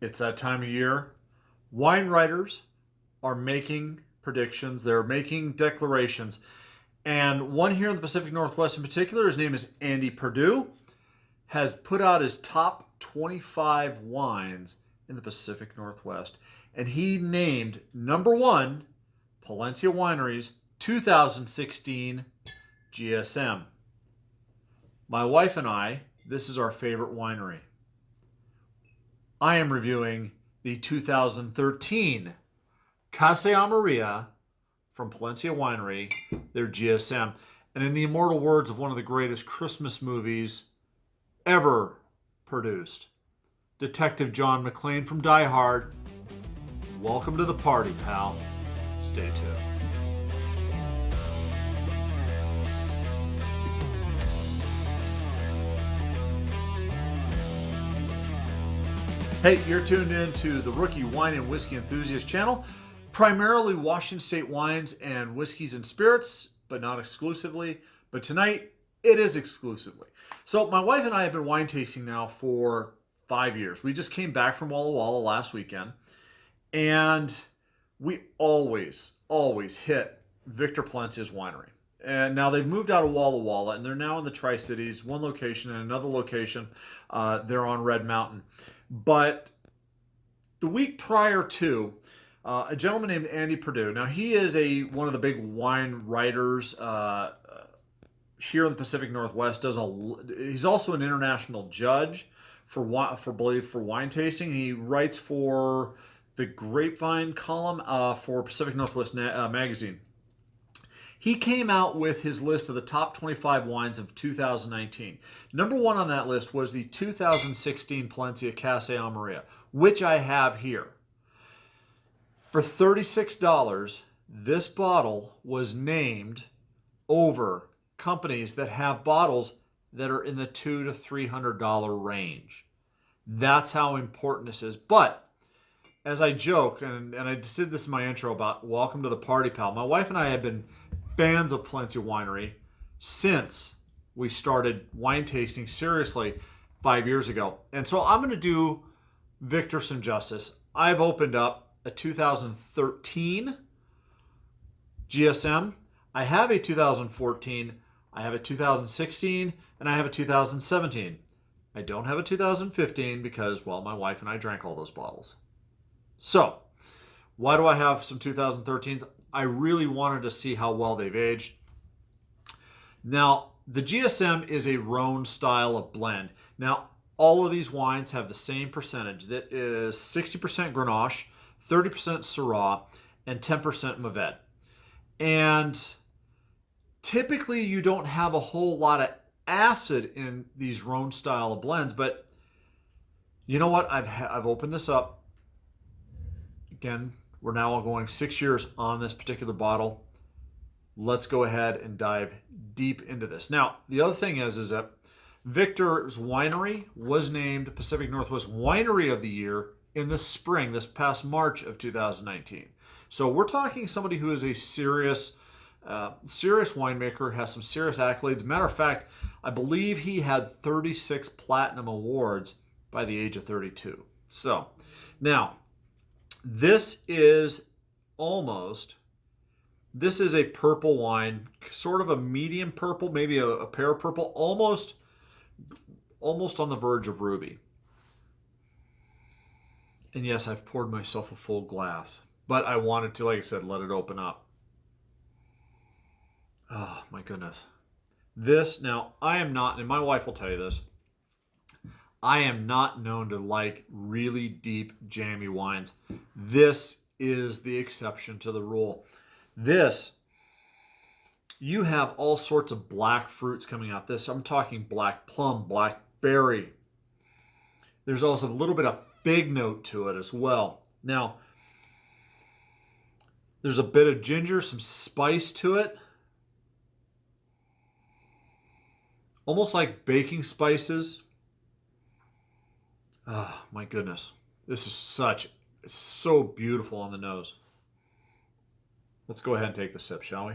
It's that time of year. Wine writers are making predictions, they're making declarations. And one here in the Pacific Northwest in particular, his name is Andy Perdue, has put out his top 25 wines in the Pacific Northwest. And he named number one Palencia Winery's 2016 GSM. My wife and I, this is our favorite winery. I am reviewing the 2013 Casa Armailla from Palencia Winery, their GSM. And in the immortal words of one of the greatest Christmas movies ever produced, Detective John McClane from Die Hard, welcome to the party, pal. Stay tuned. Hey, you're tuned in to the Rookie Wine and Whiskey Enthusiast channel. Primarily Washington State wines and whiskeys and spirits, but not exclusively. But tonight, it is exclusively. So my wife and I have been wine tasting now for 5 years. We just came back from Walla Walla last weekend. And we always hit Victor Palencia's winery. And now they've moved out of Walla Walla, and they're now in the Tri-Cities, one location and another location. They're on Red Mountain. But the week prior to, a gentleman named Andy Perdue. Now he is one of the big wine writers here in the Pacific Northwest. He's also an international judge for wine tasting. He writes for the Grapevine column for Pacific Northwest magazine. He came out with his list of the top 25 wines of 2019. Number one on that list was the 2016 Palencia Casa Armailla, which I have here. For $36, this bottle was named over companies that have bottles that are in the $200 to $300 range. That's how important this is. But as I joke, and I just did this in my intro about welcome to the party, pal. My wife and I have been fans of Palencia Winery since we started wine tasting seriously 5 years ago. And so I'm going to do Victor some justice. I've opened up a 2013 GSM. I have a 2014, I have a 2016, and I have a 2017. I don't have a 2015 because, well, my wife and I drank all those bottles. So, why do I have some 2013s? I really wanted to see how well they've aged. Now, the GSM is a Rhone style of blend. Now, all of these wines have the same percentage. That is 60% Grenache, 30% Syrah, and 10% Mourvèdre. And typically, you don't have a whole lot of acid in these Rhone style of blends, but you know what? I've opened this up. Again, we're now going 6 years on this particular bottle. Let's go ahead and dive deep into this. Now, the other thing is that Victor's Winery was named Pacific Northwest Winery of the Year in the spring, this past March of 2019. So we're talking somebody who is a serious winemaker, has some serious accolades. Matter of fact, I believe he had 36 platinum awards by the age of 32. So now, this is a purple wine, sort of a medium purple, maybe a pear purple, almost on the verge of ruby. And yes, I've poured myself a full glass, but I wanted to, like I said, let it open up. Oh, my goodness. This, now, I am not, and my wife will tell you this, I am not known to like really deep, jammy wines. This is the exception to the rule. This, you have all sorts of black fruits coming out. This, I'm talking black plum, blackberry. There's also a little bit of fig note to it as well. Now, there's a bit of ginger, some spice to it. Almost like baking spices. Oh, my goodness. This is it's so beautiful on the nose. Let's go ahead and take the sip, shall we?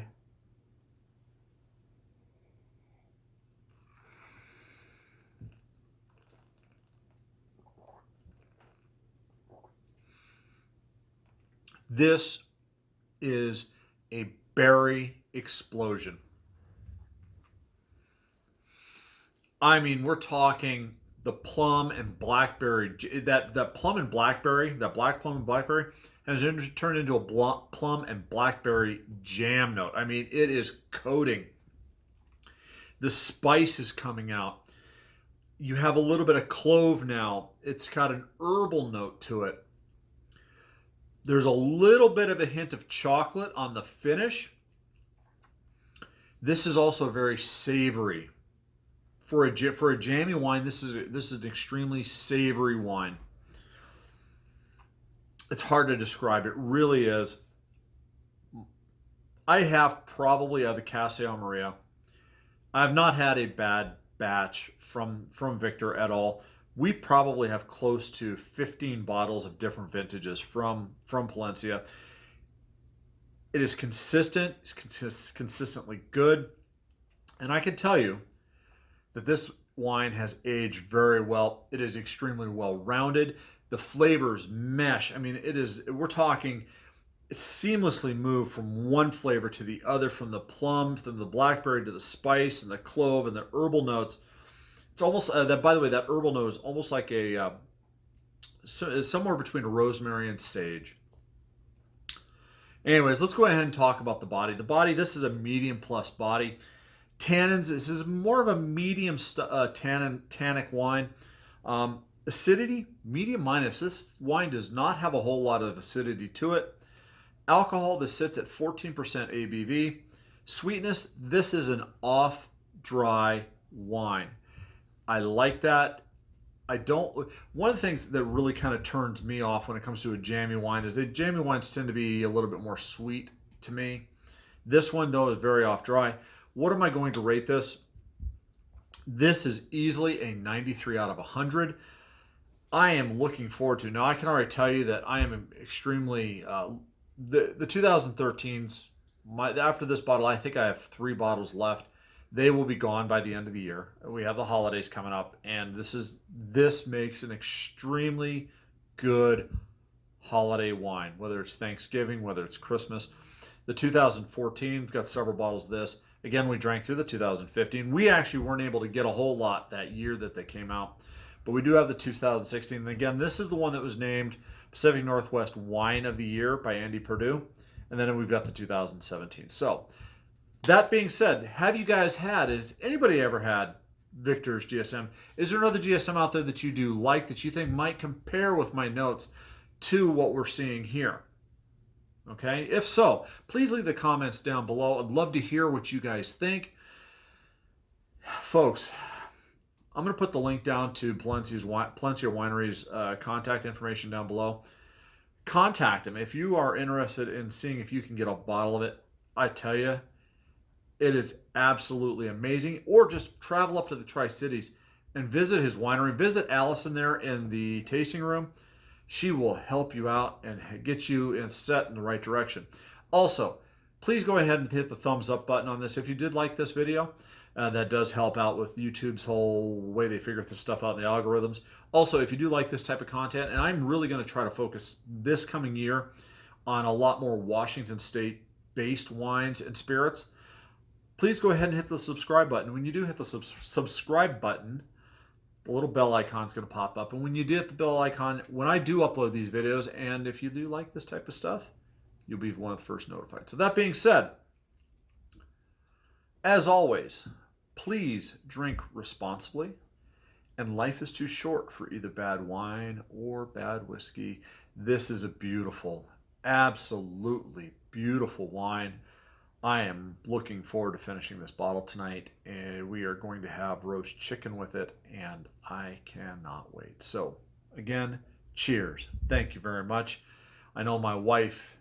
This is a berry explosion. I mean, we're talking the plum and blackberry. That plum and blackberry, that black plum and blackberry, has turned into a plum and blackberry jam note. I mean, it is coating. The spice is coming out. You have a little bit of clove now. It's got an herbal note to it. There's a little bit of a hint of chocolate on the finish. This is also very savory. For a jammy wine, this is an extremely savory wine. It's hard to describe. It really is. I have probably the Casa Armailla. I've not had a bad batch from Victor at all. We probably have close to 15 bottles of different vintages from Palencia. It is consistent. It's consistently good. And I can tell you that this wine has aged very well. It is extremely well rounded. The flavors mesh. I mean, we're talking, it's seamlessly moved from one flavor to the other, from the plum, from the blackberry to the spice and the clove and the herbal notes. It's almost, by the way, that herbal note is almost like somewhere between a rosemary and sage. Anyways, let's go ahead and talk about the body. The body, this is a medium plus body. Tannins, this is more of a medium tannic wine. Acidity, medium minus. This wine does not have a whole lot of acidity to it. Alcohol, this sits at 14% ABV. Sweetness, this is an off-dry wine. I like that. One of the things that really kind of turns me off when it comes to a jammy wine is that jammy wines tend to be a little bit more sweet to me. This one, though, is very off-dry. What am I going to rate this? This is easily a 93 out of 100. I am looking forward to. Now, I can already tell you that I am extremely... the 2013s, after this bottle, I think I have 3 bottles left. They will be gone by the end of the year. We have the holidays coming up, and this makes an extremely good holiday wine, whether it's Thanksgiving, whether it's Christmas. The 2014, we've got several bottles of this. Again, we drank through the 2015. We actually weren't able to get a whole lot that year that they came out, but we do have the 2016. And again, this is the one that was named Pacific Northwest Wine of the Year by Andy Perdue. And then we've got the 2017. So that being said, have you guys has anybody ever had Victor's GSM? Is there another GSM out there that you do like, that you think might compare with my notes to what we're seeing here? Okay, if so, please leave the comments down below. I'd love to hear what you guys think. Folks, I'm going to put the link down to Palencia Winery's contact information down below. Contact them if you are interested in seeing if you can get a bottle of it. I tell you, it is absolutely amazing. Or just travel up to the Tri-Cities and visit his winery. Visit Allison there in the tasting room. She will help you out and get you set in the right direction. Also, please go ahead and hit the thumbs up button on this if you did like this video. That does help out with YouTube's whole way they figure this stuff out in the algorithms. Also, if you do like this type of content, and I'm really going to try to focus this coming year on a lot more Washington State-based wines and spirits, please go ahead and hit the subscribe button. When you do hit the subscribe button, the little bell icon is going to pop up. And when you do hit the bell icon, when I do upload these videos, and if you do like this type of stuff, you'll be one of the first notified. So that being said, as always, please drink responsibly. And life is too short for either bad wine or bad whiskey. This is a beautiful, absolutely beautiful wine. I am looking forward to finishing this bottle tonight, and we are going to have roast chicken with it, and I cannot wait. So, again, cheers. Thank you very much. I know my wife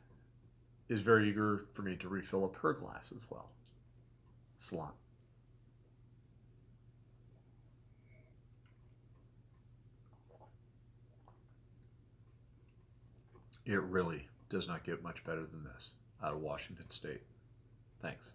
is very eager for me to refill up her glass as well. Salon. It really does not get much better than this out of Washington State. Thanks.